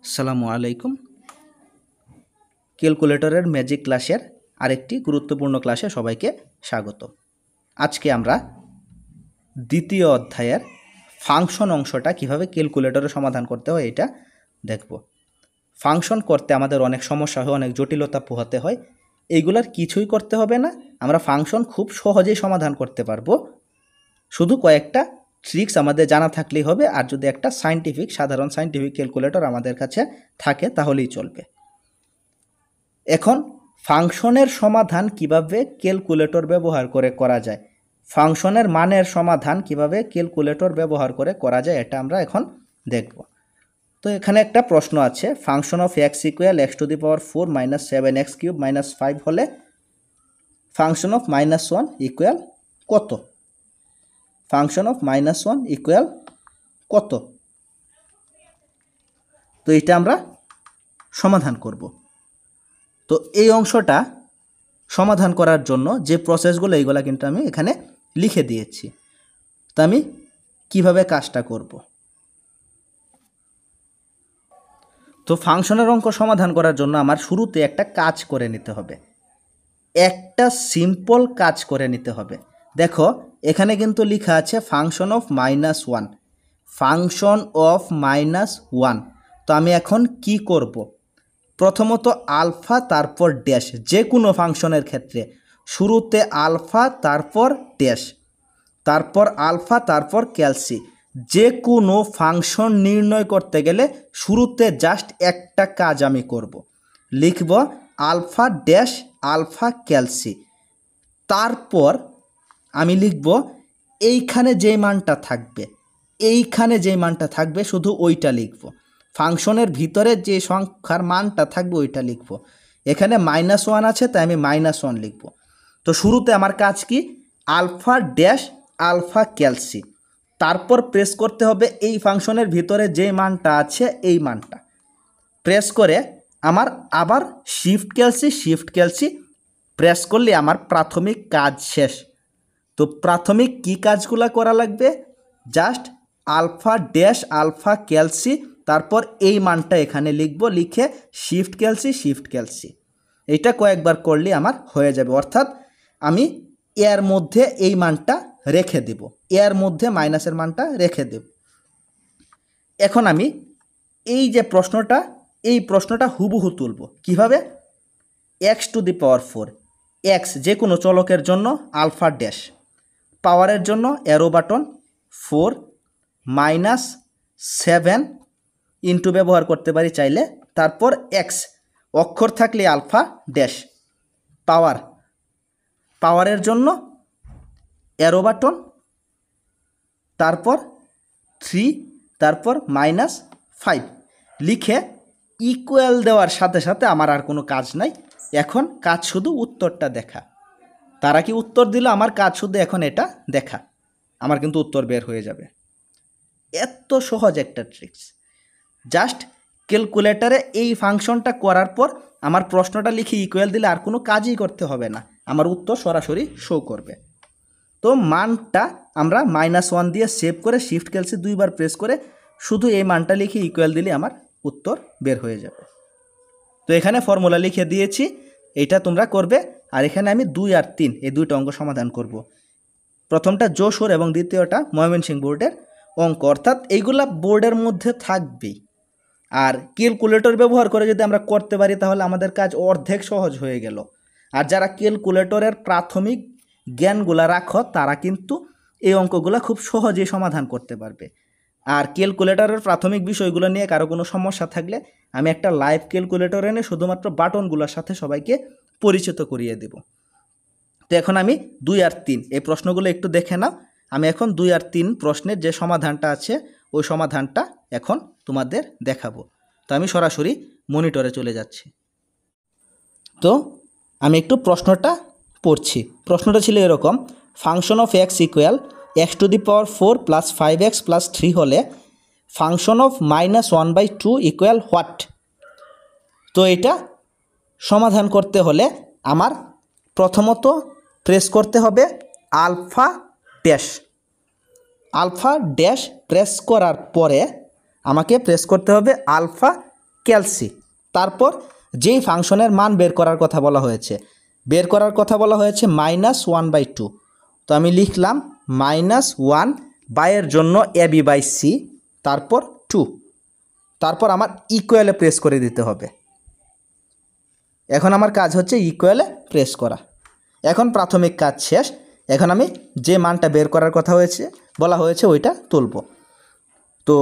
আসসালামু আলাইকুম। ক্যালকুলেটরের ম্যাজিক ক্লাসের আরেকটি গুরুত্বপূর্ণ ক্লাসে সবাইকে স্বাগত। আজকে আমরা দ্বিতীয় অধ্যায়ের ফাংশন অংশটা কিভাবে ক্যালকুলেটরে সমাধান করতে হয় এটা দেখব। ফাংশন করতে আমাদের অনেক সমস্যা হয়, অনেক জটিলতা পোহাতে হয়। এইগুলার কিছুই করতে হবে না, আমরা ফাংশন খুব সহজেই সমাধান করতে পারবো। শুধু কয়েকটা ট্রিক্স আমাদের জানা থাকলেই হবে, আর যদি একটা সাধারণ সায়েন্টিফিক ক্যালকুলেটর আমাদের কাছে থাকে তাহলেই চলবে। এখন ফাংশনের সমাধান কিভাবে ক্যালকুলেটর ব্যবহার করে করা যায়, ফাংশনের মানের সমাধান কিভাবে ক্যালকুলেটর ব্যবহার করে করা যায় এটা আমরা এখন দেখব। তো এখানে একটা প্রশ্ন আছে, function of x equal x⁴ minus 7x³ minus 5 হলে ফাংশন অফ -1 ইকুয়াল কত? ফাংশন অফ -1 ইকুয়াল কত? তো এটা আমরা সমাধান করব। তো এই অংশটা সমাধান করার জন্য যে প্রসেসগুলো এইগুলো কিন্তু আমি এখানে লিখে দিয়েছি। তো আমি কিভাবে কাজটা করব? তো ফাংশনের অঙ্ক সমাধান করার জন্য আমার শুরুতে একটা কাজ করে নিতে হবে, একটা সিম্পল কাজ করে নিতে হবে। দেখো এখানে কিন্তু লেখা আছে ফাংশন অফ -1, ফাংশন অফ -1। তো আমি এখন কি করব? প্রথমত আলফা তারপর ড্যাশ, যে কোনো ফাংশনের ক্ষেত্রে শুরুতে আলফা তারপর ড্যাশ, তারপর আলফা তারপর ক্যালসি। যে কোনো ফাংশন নির্ণয় করতে গেলে শুরুতে জাস্ট একটা কাজ আমি করব, লিখব আলফা ড্যাশ আলফা ক্যালসি। তারপর আমি লিখব এইখানে যে মানটা থাকবে, এইখানে যে মানটা থাকবে শুধু ওইটা লিখব। ফাংশনের ভিতরে যে সংখ্যার মানটা থাকবে ওইটা লিখব। এখানে -1 আছে তাই আমি -1 লিখব। তো শুরুতে আমার কাজ কি? আলফা ড্যাশ আলফা ক্যালসি, তারপর প্রেস করতে হবে এই ফাংশনের ভিতরে যে মানটা আছে এই মানটা প্রেস করে আমার আবার শিফট ক্যালসি প্রেস করলে আমার প্রাথমিক কাজ শেষ। তো প্রাথমিক কি কাজগুলো করা লাগবে? জাস্ট আলফা ড্যাশ আলফা ক্যালসি, তারপর এই মানটা এখানে লিখব, লিখে শিফট ক্যালসি। এইটা কয়েকবার করলে আমার হয়ে যাবে। অর্থাৎ আমি এর মধ্যে এই মানটা রেখে দেব, এর মধ্যে মাইনাসের মানটা রেখে দেব। এখন আমি এই যে প্রশ্নটা, এই প্রশ্নটা হুবহু তুলব কিভাবে? x⁴, এক্স যে কোনো চলকের জন্য আলফা ড্যাশ, পাওয়ারের জন্য অ্যারো বাটন 4 -7 ইন্টু ব্যবহার করতে পারি চাইলে, তারপর এক্স অক্ষর থাকলে আলফা ড্যাশ, পাওয়ারের জন্য অ্যারো বাটন, তারপর 3, তারপর -5 লিখে ইকুয়াল দেওয়ার সাথে সাথে আমার আর কোনো কাজ নাই। এখন কাজ শুধু উত্তরটা দেখা। তারা কি উত্তর দিল, আমার কাজ শুধু এখন এটা দেখা, আমার কিন্তু উত্তর বের হয়ে যাবে। এত সহজ একটা ট্রিক্স। জাস্ট ক্যালকুলেটরে এই ফাংশনটা করার পর আমার প্রশ্নটা লিখে ইকুয়াল দিলে আর কোনো কাজই করতে হবে না, আমার উত্তর সরাসরি শো করবে। তো মানটা আমরা -1 দিয়ে সেভ করে শিফট ক্যালসি 2 বার প্রেস করে শুধু এই মানটা লিখে ইকুয়াল দিলে আমার উত্তর বের হয়ে যাবে। তো এখানে ফর্মুলা লিখে দিয়েছি, এইটা তোমরা করবে। আর এখানে আমি 2 আর 3 এই দুইটা অঙ্ক সমাধান করব। প্রথমটা যশোর এবং দ্বিতীয়টা ময়মনসিংহ বোর্ডের অঙ্ক, অর্থাৎ এইগুলা বোর্ডের মধ্যে থাকবেই। আর ক্যালকুলেটর ব্যবহার করে যদি আমরা করতে পারি তাহলে আমাদের কাজ অর্ধেক সহজ হয়ে গেল। আর যারা ক্যালকুলেটরের প্রাথমিক জ্ঞানগুলা রাখো তারা কিন্তু এই অঙ্কগুলো খুব সহজেই সমাধান করতে পারবে। আর ক্যালকুলেটরের প্রাথমিক বিষয়গুলো নিয়ে কারো কোনো সমস্যা থাকলে আমি একটা লাইভ ক্যালকুলেটর এনে শুধুমাত্র বাটনগুলোর সাথে সবাইকে পরিচিত করিয়ে দেব। তো এখন আমি 2 আর 3 এই প্রশ্নগুলো একটু দেখে নাও। আমি এখন 2 আর 3 প্রশ্নের যে সমাধানটা আছে ওই সমাধানটা এখন তোমাদের দেখাবো। তো আমি সরাসরি মনিটরে চলে যাচ্ছি। তো আমি একটু প্রশ্নটা পড়ছি। প্রশ্নটা ছিল এরকম, function of x equal x⁴ plus 5x plus 3 হলে ফাংশন অফ -1/2 ইকুয়াল হোয়াট? তো এটা সমাধান করতে হলে আমার প্রথমত প্রেস করতে হবে আলফা ড্যাশ প্রেস করার পরে আমাকে প্রেস করতে হবে আলফা ক্যালসি। তারপর যেই ফাংশনের মান বের করার কথা বলা হয়েছে, -1/2। তো আমি লিখলাম -1 বাইয়ের জন্য AB বাই সি, তারপর 2, তারপর আমার ইকুয়ালে প্রেস করে দিতে হবে। এখন আমার কাজ হচ্ছে ইকুয়ালে প্রেস করা। এখন প্রাথমিক কাজ শেষ। এখন আমি যে মানটা বের করার কথা বলা হয়েছে ওইটা তুলব। তো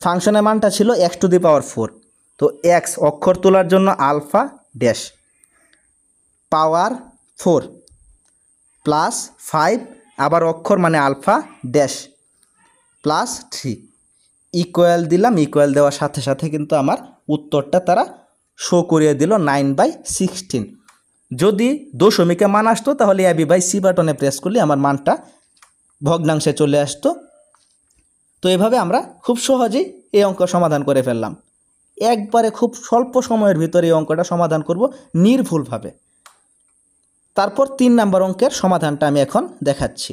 ফাংশনের মানটা ছিল x⁴। তো এক্স অক্ষর তোলার জন্য আলফা ড্যাশ পাওয়ার 4 প্লাস 5 আবার অক্ষর মানে আলফা ড্যাশ প্লাস 3 ইকুয়াল দিলাম। ইকুয়াল দেওয়ার সাথে সাথে কিন্তু আমার উত্তরটা তারা শো করিয়ে দিল 9/16। যদি দশমিকে মান আসতো তাহলে AB বাই সি বাটনে প্রেস করলে আমার মানটা ভগ্নাংশে চলে আসতো। তো এভাবে আমরা খুব সহজেই এই অঙ্ক সমাধান করে ফেললাম। একবারে খুব স্বল্প সময়ের ভিতরে এই অঙ্কটা সমাধান করব নির্ভুলভাবে। তারপর 3 নম্বর অঙ্কের সমাধানটা আমি এখন দেখাচ্ছি।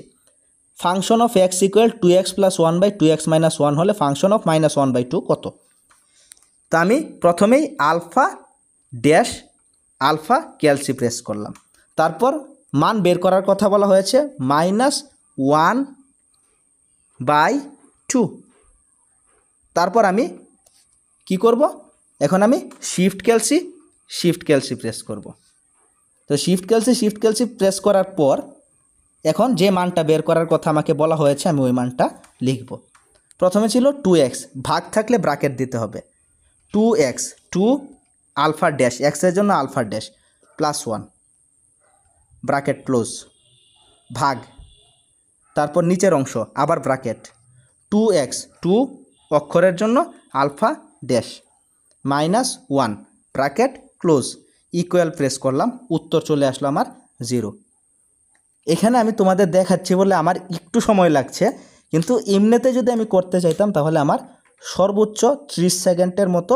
Function of x equal 2x plus 1/2x minus 1 হলে ফাংশন অফ -1/2 কত? তা আমি প্রথমেই আলফা ক্যালসি প্রেস করলাম। তারপর মান বের করার কথা বলা হয়েছে -1/2। তারপর আমি কি করব? এখন আমি শিফট ক্যালসি প্রেস করব। তো শিফট ক্যালসি প্রেস করার পর এখন যে মানটা বের করার কথা আমাকে বলা হয়েছে আমি ওই মানটা লিখব। প্রথমে ছিল 2x, ভাগ থাকলে ব্র্যাকেট দিতে হবে। 2x 2 আলফা ড্যাশ এক্সের জন্য alpha dash plus 1 bracket close ভাগ, তারপর নিচের অংশ আবার ব্র্যাকেট 2x 2 অক্ষরের জন্য alpha dash -1 bracket close equal press করলাম। উত্তর চলে আসলো আমার 0। এখানে আমি তোমাদের দেখাচ্ছি বলে আমার একটু সময় লাগছে, কিন্তু এমনিতে যদি আমি করতে চাইতাম তাহলে আমার সর্বোচ্চ 30 সেকেন্ডের মতো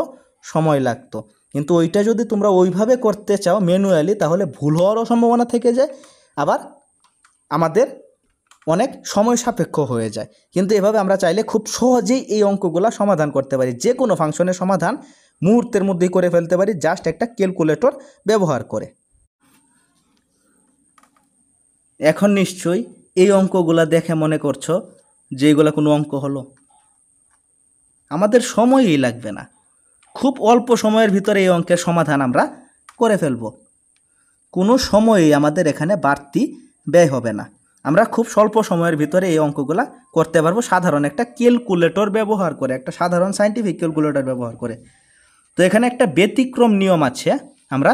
সময় লাগতো। কিন্তু ওইটা যদি তোমরা ওইভাবে করতে চাও ম্যানুয়ালি তাহলে ভুল হওয়ারও সম্ভাবনা থেকে যায়, আবার আমাদের অনেক সময় সাপেক্ষ হয়ে যায়। কিন্তু এভাবে আমরা চাইলে খুব সহজেই এই অঙ্কগুলো সমাধান করতে পারি। যে কোনো ফাংশনের সমাধান মুহূর্তের মধ্যেই করে ফেলতে পারি জাস্ট একটা ক্যালকুলেটর ব্যবহার করে। এখন নিশ্চয়ই এই অঙ্কগুলো দেখে মনে করছো যে এগুলো কোনো অঙ্ক হলো। আমাদের সময়ই লাগবে না, খুব অল্প সময়ের ভিতরে এই অঙ্কের সমাধান আমরা করে ফেলব। কোনো সময়ই আমাদের এখানে বাড়তি ব্যয় হবে না। আমরা খুব স্বল্প সময়ের ভিতরে এই অঙ্কগুলো করতে পারবো সাধারণ একটা ক্যালকুলেটর ব্যবহার করে, একটা সাধারণ সায়েন্টিফিক ক্যালকুলেটর ব্যবহার করে। তো এখানে একটা ব্যতিক্রম নিয়ম আছে, আমরা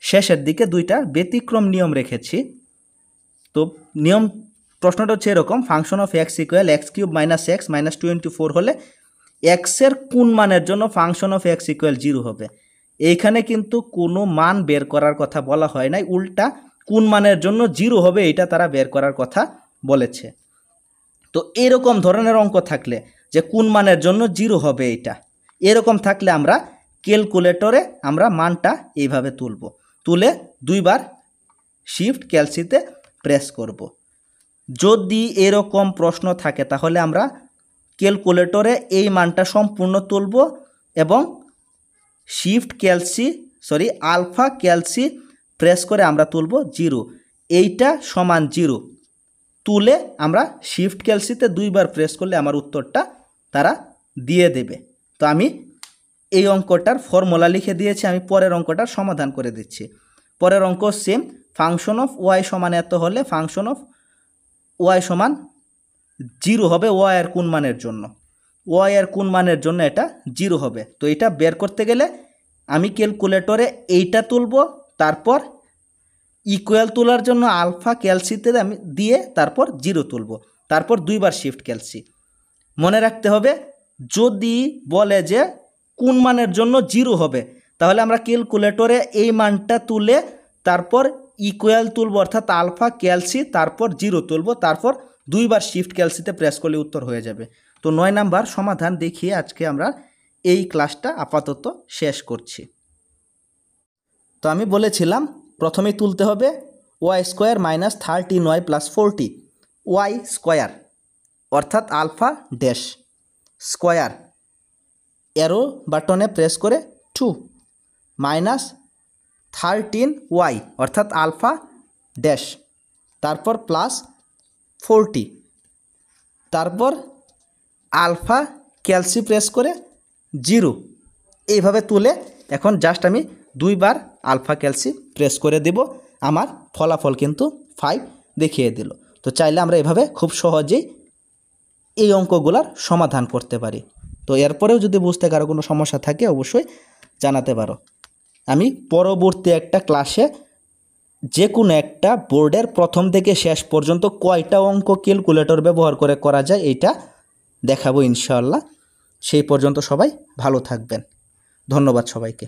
শেষের দিকে 2টা ব্যতিক্রম নিয়ম রেখেছি। তো নিয়ম প্রশ্নটা হচ্ছে এরকম, function of x equal x³ minus x minus 24 হলে এক্সের কোন মানের জন্য ফাংশন অফ x ইকুয়াল 0 হবে। এইখানে কিন্তু কোনো মান বের করার কথা বলা হয় নাই, উল্টা কোন মানের জন্য 0 হবে এটা তারা বের করার কথা বলেছে। তো এরকম ধরনের অঙ্ক থাকলে যে কোন মানের জন্য 0 হবে এইটা, এরকম থাকলে আমরা ক্যালকুলেটরে আমরা মানটা এইভাবে তুলে 2বার শিফট ক্যালসিতে প্রেস করব। যদি এরকম প্রশ্ন থাকে তাহলে আমরা ক্যালকুলেটরে এই মানটা সম্পূর্ণ তুলব এবং আলফা ক্যালসি প্রেস করে আমরা তুলব 0। এইটা সমান 0 তুলে আমরা শিফট ক্যালসিতে 2বার প্রেস করলে আমার উত্তরটা তারা দিয়ে দেবে। তো আমি এই অঙ্কটার ফর্মুলা লিখে দিয়েছি, আমি পরের অঙ্কটার সমাধান করে দিচ্ছি। পরের অঙ্ক সেম, ফাংশন অফ ওয়াই সমান এত হলে ফাংশন অফ ওয়াই সমান 0 হবে ওয়াই এর কোন মানের জন্য। ওয়াই এর কোন মানের জন্য এটা 0 হবে। তো এটা বের করতে গেলে আমি ক্যালকুলেটরে এইটা তুলব, তারপর ইকুয়াল তোলার জন্য আলফা ক্যালসিতে আমি দিয়ে তারপর 0 তুলব, তারপর 2বার শিফট ক্যালসি। মনে রাখতে হবে যদি বলে যে কোন মানের জন্য 0 হবে তাহলে আমরা ক্যালকুলেটরে এই মানটা তুলে তারপর ইকুয়াল তুলব অর্থাৎ আলফা ক্যালসি, তারপর 0 তুলব, তারপর 2বার শিফট ক্যালসিতে প্রেস করলে উত্তর হয়ে যাবে। তো 9 নাম্বার সমাধান দেখিয়ে আজকে আমরা এই ক্লাসটা আপাতত শেষ করছি। তো আমি বলেছিলাম প্রথমেই তুলতে হবে y² minus 13y plus 40 y² অর্থাৎ আলফা ড্যাশ স্কোয়ার অ্যারো বাটনে প্রেস করে 2 মাইনাস 13y অর্থাৎ আলফা ড্যাশ, তারপর প্লাস 40, তারপর আলফা ক্যালসি প্রেস করে 0। এইভাবে তুলে এখন জাস্ট আমি 2 বার আলফা ক্যালসি প্রেস করে দেব, আমার ফলাফল কিন্তু 5 দেখিয়ে দিল। তো চাইলে আমরা এভাবে খুব সহজেই এই অঙ্কগুলার সমাধান করতে পারি। তো এরপরেও যদি বুঝতে কারো কোনো সমস্যা থাকে অবশ্যই জানাতে পারো। আমি পরবর্তী একটা ক্লাসে যে কোনো একটা বোর্ডের প্রথম থেকে শেষ পর্যন্ত কয়টা অঙ্ক ক্যালকুলেটর ব্যবহার করে করা যায় এইটা দেখাবো ইনশাআল্লাহ। সেই পর্যন্ত সবাই ভালো থাকবেন। ধন্যবাদ সবাইকে।